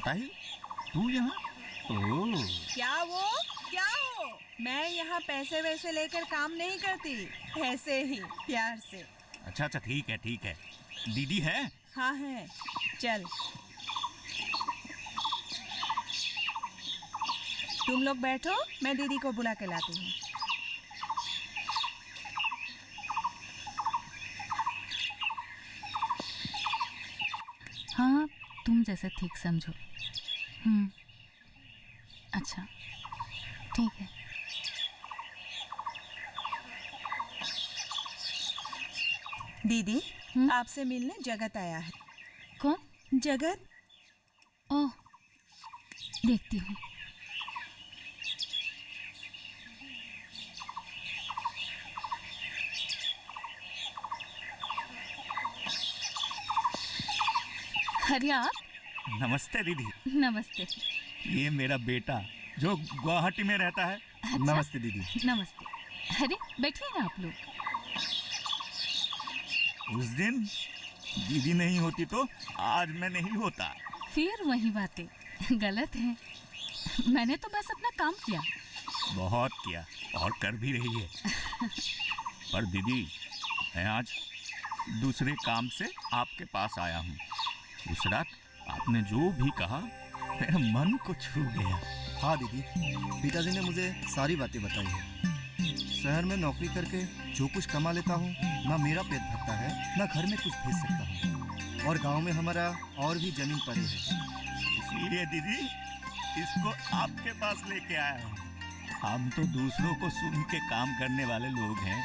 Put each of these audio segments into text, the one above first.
पता ही तू यहाँ? ओह, क्या हो? मैं यहाँ पैसे वैसे लेकर काम नहीं करती, ऐसे ही प्यार से। अच्छा अच्छा, ठीक है। दीदी है? हाँ है, चल तुम लोग बैठो, मैं दीदी को बुला के लाती हूँ। हाँ, तुम जैसे ठीक समझो। अच्छा, ठीक है। दीदी, आपसे मिलने जगत आया है। कौन? जगत? ओह, देखती हूँ। अरे आप? नमस्ते दीदी। नमस्ते। ये मेरा बेटा जो गुवाहाटी में रहता है। अच्छा? नमस्ते दीदी। नमस्ते। अरे बैठिए ना आप लोग। उस दिन दीदी नहीं होती तो आज मैं नहीं होता। फिर वही बातें गलत है। मैंने तो बस अपना काम किया। बहुत किया और कर भी रही है। पर दीदी, मैं आज दूसरे काम से आपके पास आया हूँ। उस रात आपने जो भी कहा मेरे मन को छू गया। हाँ दीदी, पिताजी ने मुझे सारी बातें बताई है। शहर में नौकरी करके जो कुछ कमा लेता हूँ, ना मेरा पेट भरता है, ना घर में कुछ भेज सकता हूँ। और गांव में हमारा और भी जमीन पड़ी है। इसलिए दीदी इसको आपके पास लेके आया हूँ। हम तो दूसरों को सुन के काम करने वाले लोग हैं,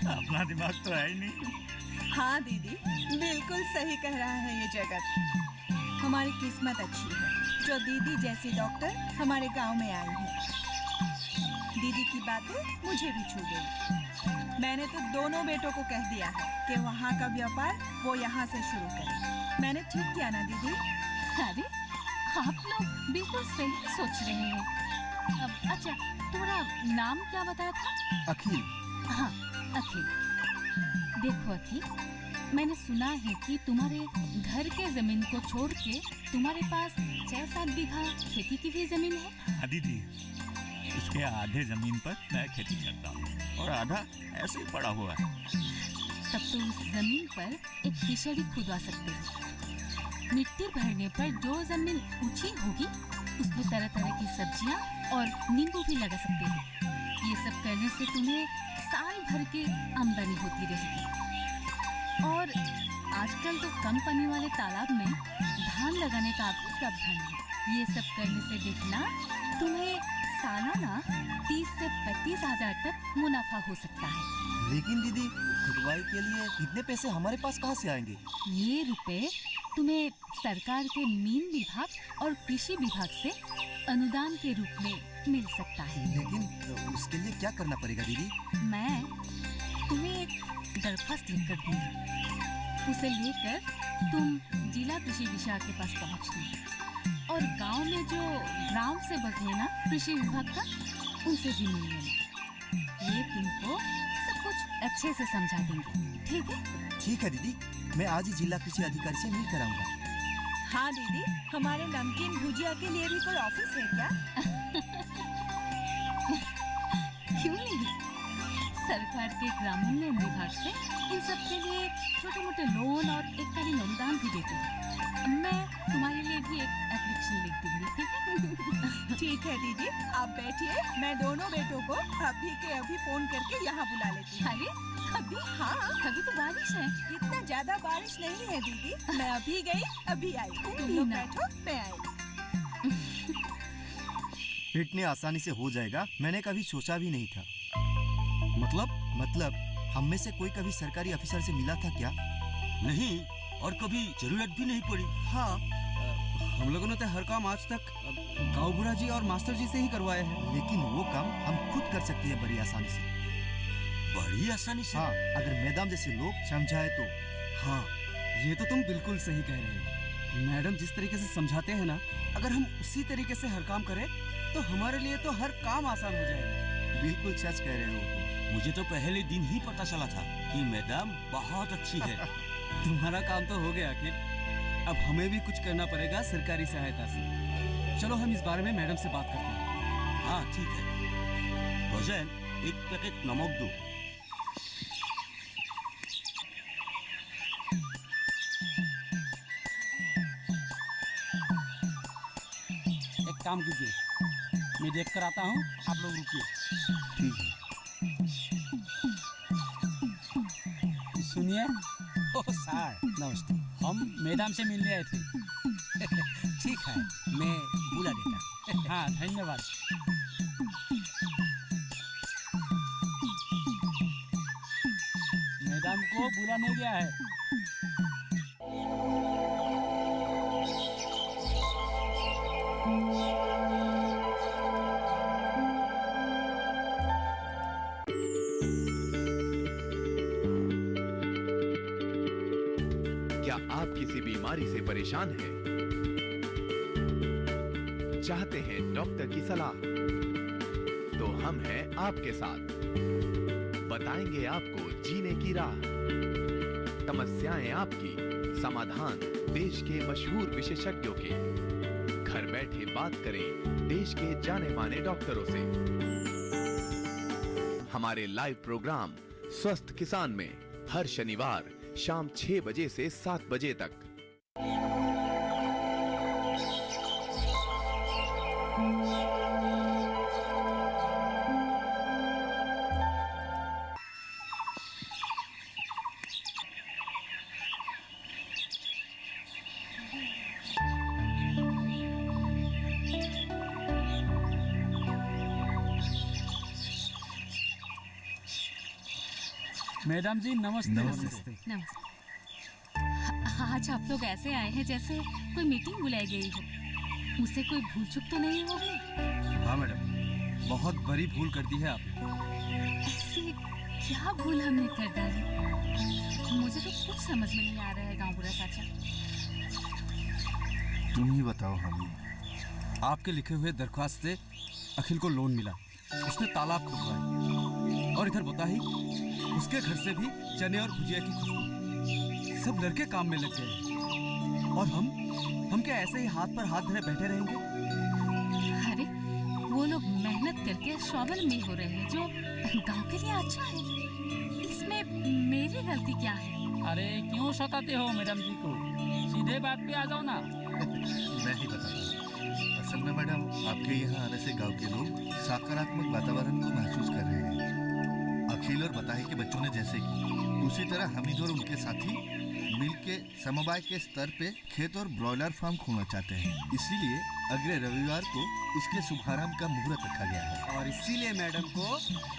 अपना दिमाग तो है ही नहीं। हाँ दीदी, बिल्कुल सही कह रहा है ये जगत। हमारी किस्मत अच्छी है जो दीदी जैसी डॉक्टर हमारे गांव में आई है। दीदी की बातें मुझे भी छू गई। मैंने तो दोनों बेटों को कह दिया है कि वहाँ का व्यापार वो यहाँ से शुरू करें। मैंने ठीक किया ना दीदी? अरे आप लोग बिल्कुल सही सोच रहे हैं। अच्छा, तुम्हारा नाम क्या बताया था? अखिल। हाँ, अखिल। देखो अखिल, मैंने सुना है कि तुम्हारे घर के जमीन को छोड़ के तुम्हारे पास 6-7 बीघा खेती की भी जमीन है। हाँ दीदी, इसके आधे जमीन पर मैं खेती करता हूँ और आधा ऐसे ही पड़ा हुआ है। तब तो उस जमीन पर एक फिशरी खुदवा सकते हो। मिट्टी भरने पर जो जमीन ऊंची होगी उसमें तरह तरह की सब्जियाँ और नींबू भी लगा सकते हो। ये सब करने से तुम्हें साल भर की आमदनी होती रहेगी। और आजकल तो कम पानी वाले तालाब में धान लगाने का भी प्रावधान है। ये सब करने से देखना तुम्हें सालाना 30 से 35 हजार तक मुनाफा हो सकता है। लेकिन दीदी, खुदवाई के लिए इतने पैसे हमारे पास कहाँ से आएंगे? ये रुपए तुम्हें सरकार के मीन विभाग और कृषि विभाग से अनुदान के रूप में मिल सकता है। लेकिन उसके लिए क्या करना पड़ेगा दीदी? मैं तुम्हें एक दरखास्त लिखकर दूंगी। उसे लेकर तुम जिला कृषि विभाग के पास पहुंचना और गांव में जो ग्राम सेवक है ना कृषि विभाग का, उनसे भी मिल लेना। ये तुमको सब कुछ अच्छे से समझा देंगे। ठीक है? ठीक है दीदी, मैं आज ही जिला कृषि अधिकारी से मिल कर आऊंगा। हाँ दीदी, हमारे नमकीन भुजिया के लिए भी कोई ऑफिस है क्या? क्यों नहीं, सरकार के ग्रामोन्नयन विभाग से इन सब के लिए छोटे मोटे लोन और एक कालीन अनुदान भी देते हैं। मैं तुम्हारे लिए भी एक एप्लीकेशन लिख दूंगी। ठीक है? ठीक है दीदी, आप बैठिए, मैं दोनों बेटों को अभी के अभी फोन करके यहाँ बुला लेती हूँ। अरे अभी? हाँ, अभी तो बारिश है। इतना ज्यादा बारिश नहीं है दीदी, मैं अभी गई अभी आई। तुम लोग बैठो, मैं आई। इतनी आसानी से हो जाएगा मैंने कभी सोचा भी नहीं था। मतलब हम में से कोई कभी सरकारी अफसर से मिला था क्या? नहीं, और कभी जरूरत भी नहीं पड़ी। हाँ, हम लोगों ने तो हर काम आज तक गाँव बुढ़ा जी और मास्टर जी से ही करवाए हैं। लेकिन वो काम हम खुद कर सकते हैं बड़ी आसानी से। बड़ी आसानी से? हाँ, अगर मैडम जैसे लोग समझाए तो। हाँ, ये तो तुम बिल्कुल सही कह रहे हो। मैडम जिस तरीके से समझाते हैं ना, अगर हम उसी तरीके से हर काम करें तो हमारे लिए तो हर काम आसान हो जाएगा। बिल्कुल सच कह रहे हो। मुझे तो पहले दिन ही पता चला था कि मैडम बहुत अच्छी है। तुम्हारा काम तो हो गया अखिल। अब हमें भी कुछ करना पड़ेगा सरकारी सहायता से। चलो हम इस बारे में मैडम से बात करते हैं। हाँ ठीक है। रोजेन, एक पैकेट नमक दो। एक काम कीजिए, मैं देख कर आता हूँ, आप लोग रुकिए। ठीक है। सुनिए। ओह सर, नमस्ते। हम मैडम से मिलने आए थे। ठीक है, मैं बुला देता। हाँ धन्यवाद। मैडम को बुलाने गया है। क्या आप किसी बीमारी से परेशान हैं? चाहते हैं डॉक्टर की सलाह? तो हम हैं आपके साथ। बताएंगे आपको जीने की राह। समस्याएं आपकी, समाधान देश के मशहूर विशेषज्ञों के। घर बैठे बात करें देश के जाने माने डॉक्टरों से। हमारे लाइव प्रोग्राम स्वस्थ किसान में हर शनिवार शाम 6 बजे से 7 बजे तक। मैडम जी नमस्ते। नमस्ते। नमस्ते। आज आप लोग ऐसे आए हैं जैसे कोई मीटिंग बुलाई गई हो। मुझसे कोई भूल चूक तो नहीं हो गई? हाँ मैडम, बहुत बड़ी भूल कर दी है आपने। ऐसी क्या भूल हमने कर डाली? मुझे तो कुछ समझ में नहीं आ रहा है गाँव बुरा चाचा। तुम ही बताओ हमें। आपके लिखे हुए दरख्वास्त से अखिल को लोन मिला। उसने तालाब खुदवाए और इधर बता ही उसके घर से भी चने और भुजिया की खुशबू। सब लड़के काम में लग गए और हम क्या ऐसे ही हाथ पर हाथ धरे बैठे रहेंगे? अरे वो लोग मेहनत करके स्वावलंबी हो रहे हैं जो गांव के लिए अच्छा है। इसमें मेरी गलती क्या है? अरे क्यों सताते हो मैडम जी को? सीधे बात पे आ जाओ ना। मैं ही बताता हूँ। असल में मैडम, आपके यहाँ आने से गांव के लोग सकारात्मक वातावरण को महसूस कर रहे हैं। अखिल और बताही के बच्चों ने जैसे की, उसी तरह हमीद और उनके साथी मिलके समवाय के स्तर पे खेत और ब्रॉयलर फार्म खोलना चाहते हैं। इसीलिए अगले रविवार को इसके शुभारंभ का मुहूर्त रखा गया है। और इसीलिए मैडम को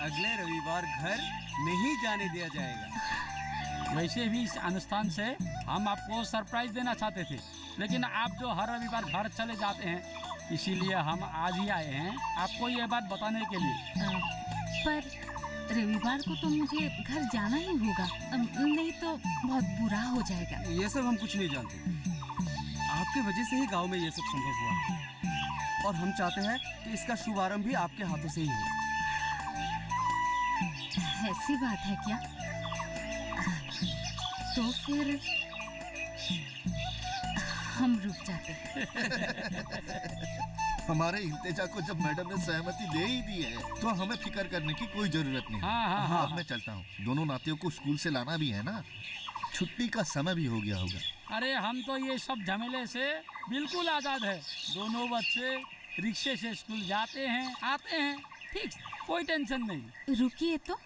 अगले रविवार घर नहीं जाने दिया जाएगा। वैसे भी इस अनुष्ठान से हम आपको सरप्राइज देना चाहते थे, लेकिन आप जो हर रविवार घर चले जाते हैं, इसीलिए हम आज ही आए हैं आपको ये बात बताने के लिए। पर रविवार को तो मुझे घर जाना ही होगा, नहीं तो बहुत बुरा हो जाएगा। ये सब हम कुछ नहीं जानते। आपके वजह से ही गांव में ये सब संभव हुआ और हम चाहते हैं कि इसका शुभारंभ भी आपके हाथों से ही हो। ऐसी बात है क्या? तो फिर हम रुक जाते हैं। हमारे इल्तिजा को जब मैडम ने सहमति दे ही दी है तो हमें फिक्र करने की कोई जरूरत नहीं। हाँ। अब मैं चलता हूँ। दोनों नातियों को स्कूल से लाना भी है ना। छुट्टी का समय भी हो गया होगा। अरे हम तो ये सब झमेले से बिल्कुल आज़ाद है। दोनों बच्चे रिक्शे से स्कूल जाते हैं, आते हैं, ठीक, कोई टेंशन नहीं। रुकिए तो,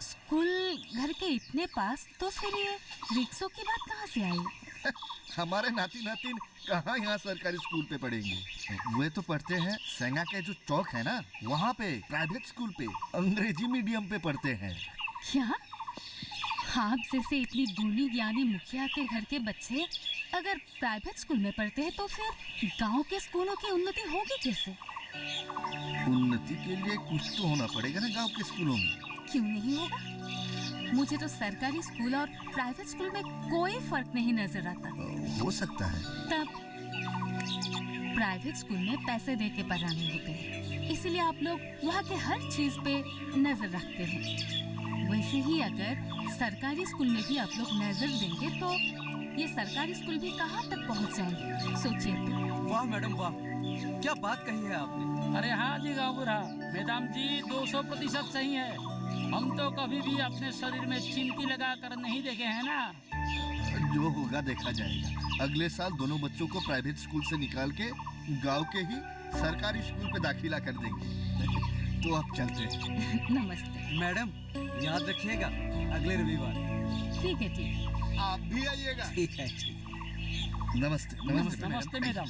स्कूल घर के इतने पास, तो फिर ये रिक्शों की बात कहाँ से आई? हमारे नाती नातिन कहाँ यहाँ सरकारी स्कूल पे पढ़ेंगे? वे तो पढ़ते हैं सेंगा के जो चौक है ना, वहाँ पे प्राइवेट स्कूल पे अंग्रेजी मीडियम पे पढ़ते हैं। क्या आप जैसे इतनी गुणी ज्ञानी मुखिया के घर के बच्चे अगर प्राइवेट स्कूल में पढ़ते हैं तो फिर गांव के स्कूलों की उन्नति होगी कैसे? उन्नति के लिए कुछ तो होना पड़ेगा ना गांव के स्कूलों में। क्यों नहीं होगा? मुझे तो सरकारी स्कूल और प्राइवेट स्कूल में कोई फर्क नहीं नजर आता। हो सकता है। तब प्राइवेट स्कूल में पैसे दे के पढ़ाने होते हैं, इसलिए आप लोग वहाँ के हर चीज पे नजर रखते हैं। वैसे ही अगर सरकारी स्कूल में भी आप लोग नजर देंगे तो ये सरकारी स्कूल भी कहाँ तक पहुँच जाएंगे, सोचिए तो। वाह मैडम वाह, क्या बात कही है आपने। अरे हाँ जी गाबूरा, मैडम जी 200% सही है। हम तो कभी भी अपने शरीर में चिमटी लगा कर नहीं देखे हैं ना। जो होगा देखा जाएगा। अगले साल दोनों बच्चों को प्राइवेट स्कूल से निकाल के गांव के ही सरकारी स्कूल पे दाखिला कर देंगे। तो अब चलते हैं। नमस्ते। मैडम याद रखिएगा अगले रविवार। ठीक है, ठीक है। आप भी आइएगा। ठीक है, ठीक है। नमस्ते नमस्ते नमस्ते मैडम।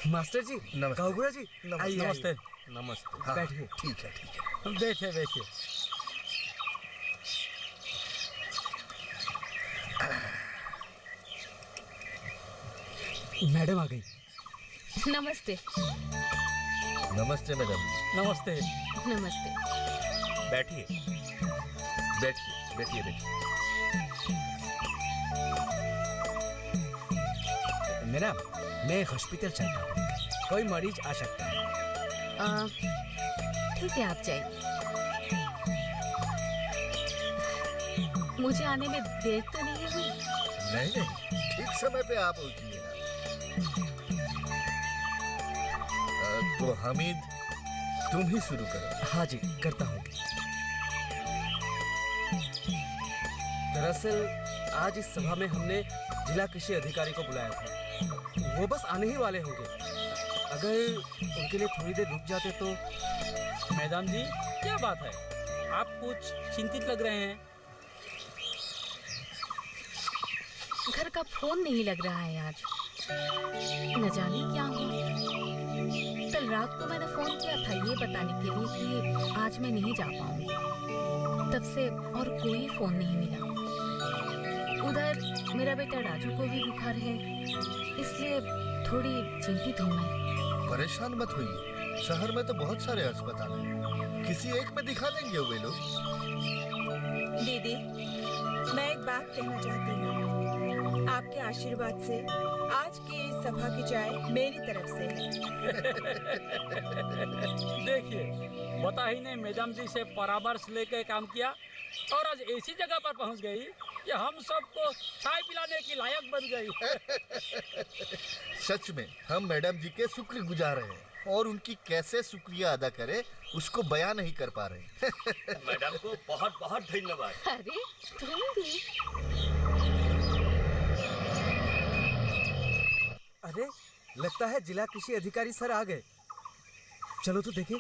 मास्टर जी, गावगुरा जी, आइए, नमस्ते। नमस्ते। हाँ, बैठिए। ठीक है ठीक है। बैठिए बैठिए। मैडम आ गई। नमस्ते। नमस्ते मैडम। नमस्ते। नमस्ते। बैठिए बैठिए बैठिए बैठिए। मैडम मैं हॉस्पिटल चलता हूँ, कोई मरीज आ सकता है। ठीक है, आप जाइए। मुझे आने में देर तो नहीं हुई? नहीं नहीं, ठीक समय पे आप पहुंचिएगा। तो हामिद तुम ही शुरू करो। हाँ जी, करता हूँ। दरअसल आज इस सभा में हमने जिला कृषि अधिकारी को बुलाया था। वो बस आने ही वाले होंगे। अगर उनके लिए थोड़ी देर रुक जाते तो। मैडम जी क्या बात है, आप कुछ चिंतित लग रहे हैं। घर का फोन नहीं लग रहा है आज, न जाने क्या हुआ। कल रात को मैंने फोन किया था ये बताने के लिए कि आज मैं नहीं जा पाऊंगी। तब से और कोई फोन नहीं मिला। उधर मेरा बेटा राजू को भी बुखार है, इसलिए थोड़ी चिंतित हूँ मैं। परेशान मत होइए, शहर में तो बहुत सारे अस्पताल हैं, किसी एक में दिखा देंगे वे लोग। दीदी, मैं एक बात कहना चाहती हूँ। आपके आशीर्वाद से आज की इस सभा की चाय मेरी तरफ से है। देखिए, बता ही नहीं मैडम जी से परामर्श लेकर काम किया और आज ऐसी जगह पर पहुंच गई कि हम सबको चाय पिलाने की लायक बन गई। सच में हम मैडम जी के शुक्रगुजार हैं और उनकी कैसे शुक्रिया अदा करें उसको बयां नहीं कर पा रहे। मैडम को बहुत बहुत धन्यवाद। अरे तुम भी। अरे लगता है जिला कृषि अधिकारी सर आ गए। चलो तो देखें।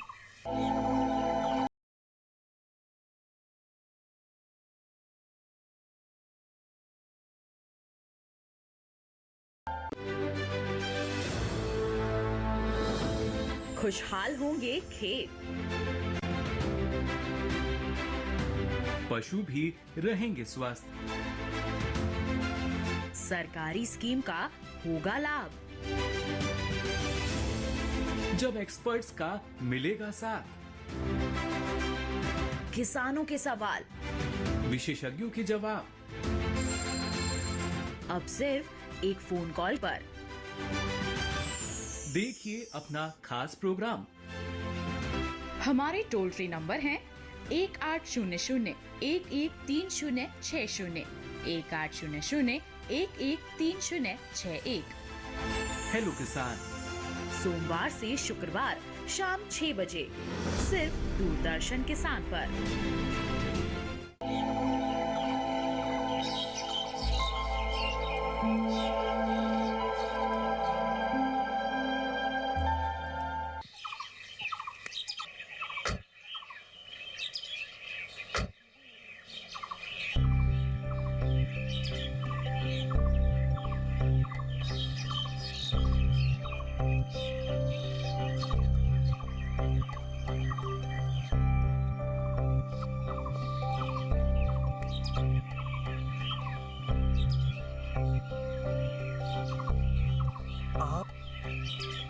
खुशहाल होंगे खेत। पशु भी रहेंगे स्वस्थ। सरकारी स्कीम का होगा लाभ। जब एक्सपर्ट्स का मिलेगा साथ। किसानों के सवाल, विशेषज्ञों के जवाब। अब सिर्फ एक फोन कॉल पर। देखिए अपना खास प्रोग्राम। हमारे टोल फ्री नंबर हैं 1800-113060, 1800-113061। हेलो किसान, सोमवार से शुक्रवार शाम 6 बजे सिर्फ दूरदर्शन किसान पर।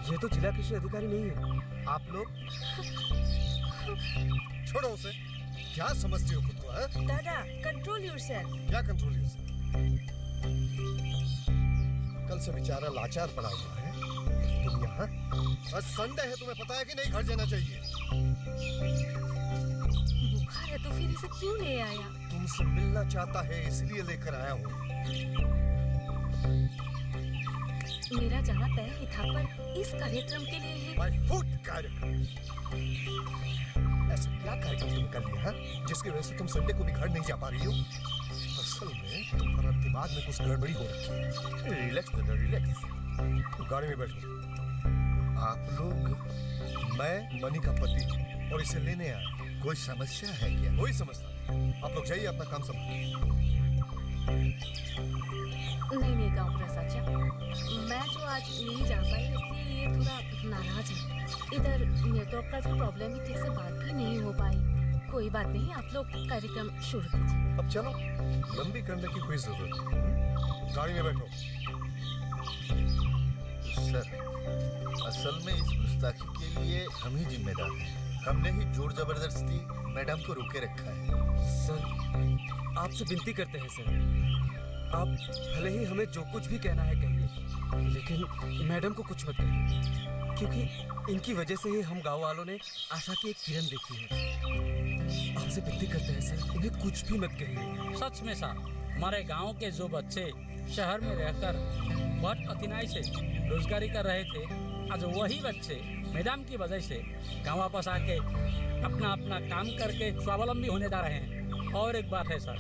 ये तो जिला कृषि अधिकारी नहीं है। आप लोग छोड़ो उसे। क्या समझती हो खुद को? है दादा, कंट्रोल योरसेल्फ। क्या कंट्रोल योरसेल्फ? कल से बेचारा लाचार पड़ा हुआ है, तुम यहाँ? आज संडे है, तुम्हें पता है कि नहीं घर जाना चाहिए? बुखार है तो फिर इसे क्यों ले आया? तुमसे मिलना चाहता है इसलिए लेकर आया हूँ। मेरा जाना तय ही था, पर इस कार्यक्रम के लिए ही। माय फूड कार्यक्रम। ऐसा क्या कार्यक्रम तुमने कर लिया है जिसकी वजह से तुम संडे को भी घर नहीं जा पा रही हो? असल में तुम्हारा दिमाग में कुछ गड़बड़ी हो रखी है। रिलैक्स दादा, रिलैक्स। गाड़ी में बैठो। आप लोग, मैं मनी का पति और इसे लेने आया। कोई समस्या है क्या? कोई समस्या नहीं। आप लोग जाइए, अपना काम संभालिए। नहीं गाँव चाचा, मैं जो आज नहीं जा पाई इसलिए ये थोड़ा नाराज है। इधर नेटवर्क का जो प्रॉब्लम है, ठीक से बात भी नहीं हो पाई। कोई बात नहीं, आप लोग कार्यक्रम शुरू कीजिए। अब चलो, लंबी करने की कोई जरूरत नहीं। गाड़ी में बैठो। सर, असल में इस गुस्ताखी के लिए हम ही जिम्मेदार हैं। हमने ही जोर जबरदस्ती मैडम को रोके रखा है। सर, आपसे विनती करते हैं सर, आप भले ही हमें जो कुछ भी कहना है कहिए, लेकिन मैडम को कुछ मत कहिए, क्योंकि इनकी वजह से ही हम गांव वालों ने आशा की एक किरण देखी है। आपसे विनती करते हैं सर, उन्हें कुछ भी मत कहिए। सच में सर, हमारे गांव के जो बच्चे शहर में रहकर बहुत कठिनाई से रोजगारी कर रहे थे, आज वही बच्चे मैडम की वजह से गांव वापस आके अपना अपना काम करके स्वावलंबी होने जा रहे हैं। और एक बात है सर,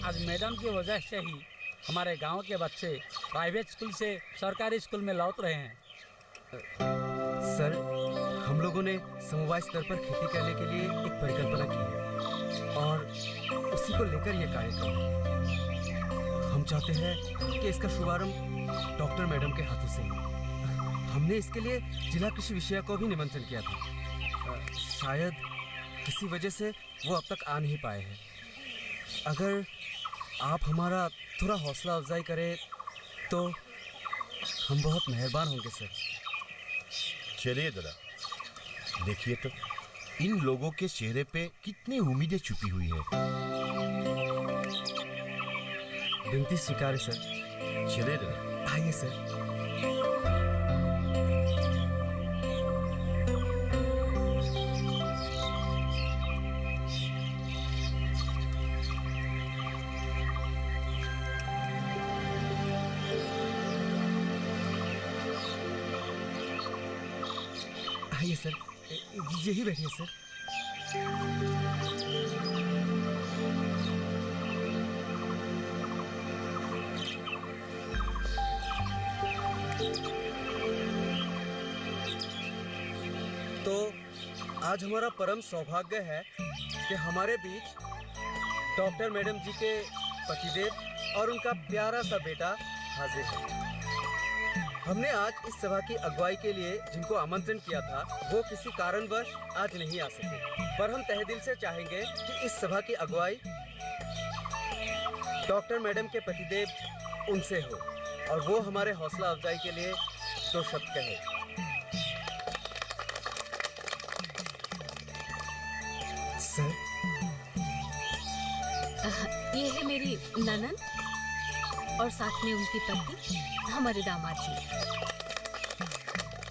आज मैडम की वजह से ही हमारे गांव के बच्चे प्राइवेट स्कूल से सरकारी स्कूल में लौट रहे हैं। सर, हम लोगों ने समवाय स्तर पर खेती करने के लिए एक परिकल्पना की है और उसी को लेकर यह कार्यक्रम है। हम चाहते हैं कि इसका शुभारंभ डॉक्टर मैडम के हाथों से। हमने इसके लिए जिला कृषि विषय को भी निमंत्रण किया था। शायद किसी वजह से वो अब तक आ नहीं पाए हैं। अगर आप हमारा थोड़ा हौसला अफजाई करें तो हम बहुत मेहरबान होंगे सर। चलिए दादा, देखिए तो इन लोगों के चेहरे पे कितनी उम्मीदें छुपी हुई है। विनती स्वीकार है सर। चलिए दादा, आइए सर। आइए सर, यही बैठिए सर। तो आज हमारा परम सौभाग्य है कि हमारे बीच डॉक्टर मैडम जी के पतिदेव और उनका प्यारा सा बेटा हाजिर है। हमने आज इस सभा की अगुवाई के लिए जिनको आमंत्रण किया था वो किसी कारणवश आज नहीं आ सके, पर हम तहे दिल से चाहेंगे कि इस सभा की अगुवाई डॉक्टर मैडम के पतिदेव उनसे हो और वो हमारे हौसला अफजाई के लिए दो शब्द कहे। सर, ये है मेरी ननद और साथ में उनकी पति हमारे दामाद जी।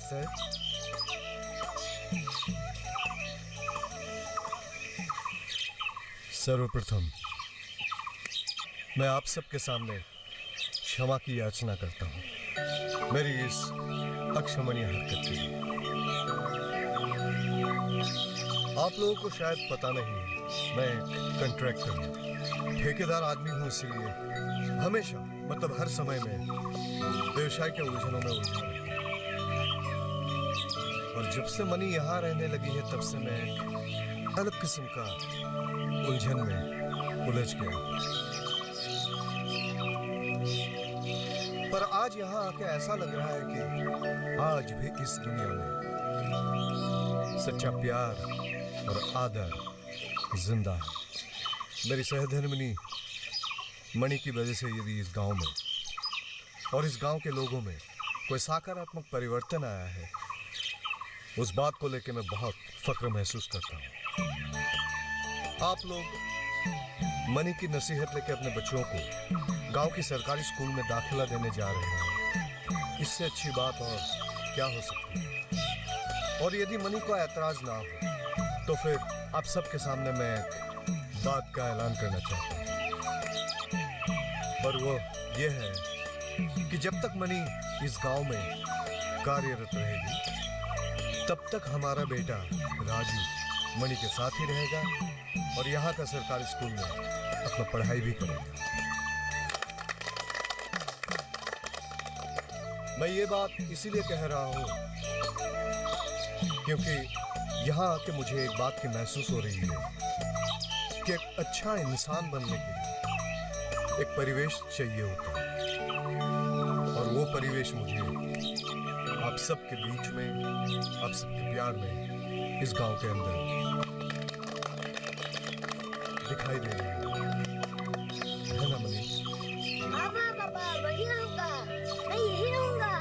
सर, सर्वप्रथम मैं आप सबके सामने क्षमा की याचना करता हूं मेरी इस अक्षमणीय हरकत के लिए। आप लोगों को शायद पता नहीं है, मैं एक कंट्रैक्टर हूं, ठेकेदार आदमी हूं, इसलिए हमेशा मतलब हर समय में व्यवसाय के उलझनों में उलझा रहता हूं। और जब से मनी यहाँ रहने लगी है तब से मैं एक अलग किस्म का उलझन में उलझ गया। पर आज यहाँ आके ऐसा लग रहा है कि आज भी इस दुनिया में सच्चा प्यार और आदर जिंदा है। मेरी सहधर्मिणी मणि की वजह से यदि इस गांव में और इस गांव के लोगों में कोई सकारात्मक परिवर्तन आया है, उस बात को लेकर मैं बहुत फक्र महसूस करता हूं। आप लोग मणि की नसीहत लेकर अपने बच्चों को गांव की सरकारी स्कूल में दाखिला देने जा रहे हैं, इससे अच्छी बात और क्या हो सकती है। और यदि मणि को ऐतराज ना हो तो फिर आप सबके सामने मैं एक बात का ऐलान करना चाहता हूं, और वो ये है कि जब तक मणि इस गांव में कार्यरत रहेगी तब तक हमारा बेटा राजू मणि के साथ ही रहेगा और यहाँ का सरकारी स्कूल में अपना पढ़ाई भी करेगा। मैं ये बात इसीलिए कह रहा हूँ क्योंकि यहाँ आके मुझे एक बात की महसूस हो रही है कि एक अच्छा इंसान बनने के लिए एक परिवेश चाहिए होता है, और वो परिवेश मुझे आप सबके बीच में, आप सबके प्यार में इस गांव के अंदर दिखाई दे रही है ना मनीष? हाँ पापा, बढ़िया होगा। मैं यही रहूंगा,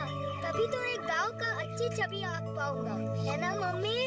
तभी तो एक गांव का अच्छी छवि आंक पाऊंगा, है ना मम्मी?